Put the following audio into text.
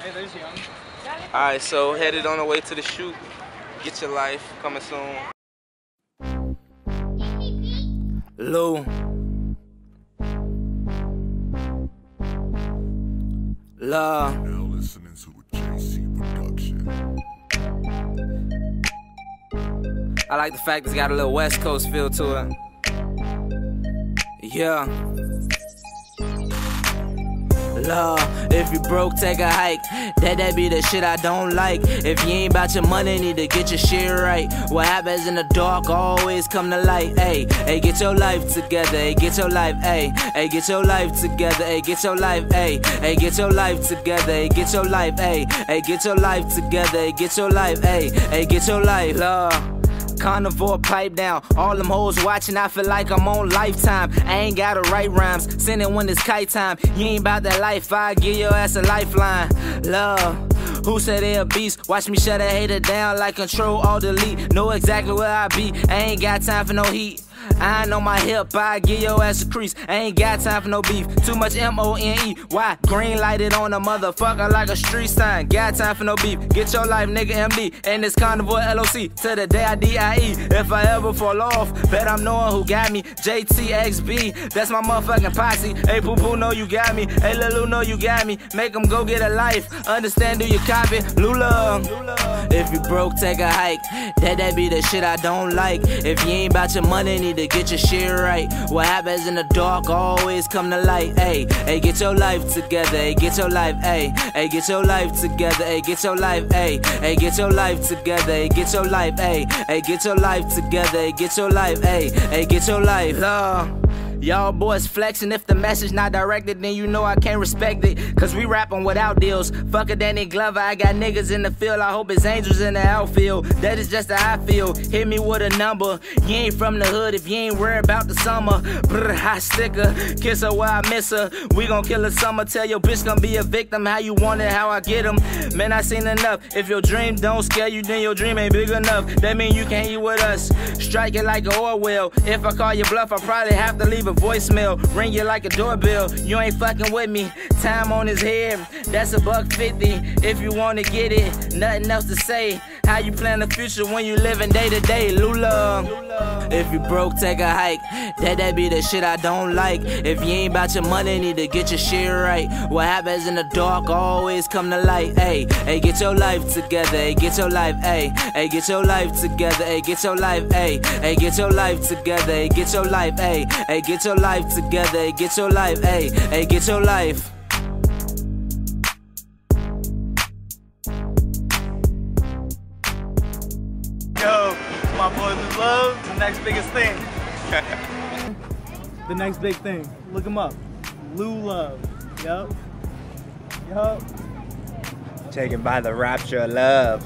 Hey, there's Young. Alright, so headed on the way to the shoot. Get Your Life, coming soon. Lou. Love. Now listening to a JC production. I like the fact it's got a little West Coast feel to it. Yeah. Love, if you broke, take a hike. That be the shit I don't like. If you ain't about your money, need to get your shit right. What happens in the dark always come to light. Hey, hey, get your life together. Hey, get your life. Hey, hey, get your life together. Hey, get your life. Hey, hey, get your life together. Hey, get your life. Hey, hey, get your life together. Hey, get your life. Hey, hey, get your life. Love. Carnivore pipe down, all them hoes watching, I feel like I'm on Lifetime. I ain't gotta write rhymes, send it when it's kite time. You ain't about that life, I give your ass a lifeline. Love, who said they a beast? Watch me shut a hater down like Control Alt Delete. Know exactly where I be, I ain't got time for no heat. I know my hip, I give your ass a crease. I ain't got time for no beef, too much M-O-N-E. Why? Green lighted on a motherfucker like a street sign. Got time for no beef, get your life, nigga, MD. And this Carnivore LOC, to the day I D-I-E. If I ever fall off, bet I'm knowing who got me. JTXB, that's my motherfucking posse. Hey, poo-poo, know you got me. Hey, Lil' know you got me. Make them go get a life, understand, do you copy? Lula. If you broke, take a hike. That be the shit I don't like. If you ain't about your money, need to get your shit right. What happens in the dark always come to light. Hey, hey, get your life together. Hey, get your life. Hey, hey, get your life together. Hey, get your life. Hey, hey, get your life together. Hey, get your life. Hey, hey, get your life together. Hey, get your life. Hey, hey, get your life. Y'all boys flexing, if the message not directed, then you know I can't respect it. Cause we rapping without deals. Fuck a Danny Glover, I got niggas in the field. I hope it's angels in the outfield. That is just how I feel. Hit me with a number. You ain't from the hood if you ain't worried about the summer. Brr, hot sticker, kiss her where I miss her. We gon' kill her summer. Tell your bitch gon' be a victim. How you want it, how I get them. Man, I seen enough. If your dream don't scare you, then your dream ain't big enough. That mean you can't eat with us. Strike it like an oil well. If I call your bluff, I probably have to leave a voicemail, ring you like a doorbell. You ain't fucking with me. Time on his head, that's $1.50. If you wanna get it, nothing else to say. How you plan the future when you living day to day, Lula. If you broke, take a hike. That be the shit I don't like. If you ain't about your money, need to get your shit right. What happens in the dark always come to light. Hey, hey, get your life together. Hey, get your life. Hey, hey, get your life together. Hey, get your life. Hey, hey, get your life together. Hey, get your life. Hey, hey, get your life together. Hey, get your life. Hey, hey, get your life. Yo, my boys in love, the next biggest thing. The next big thing. Look him up. Lou Love. Yup. Yup. Taken by the rapture of love.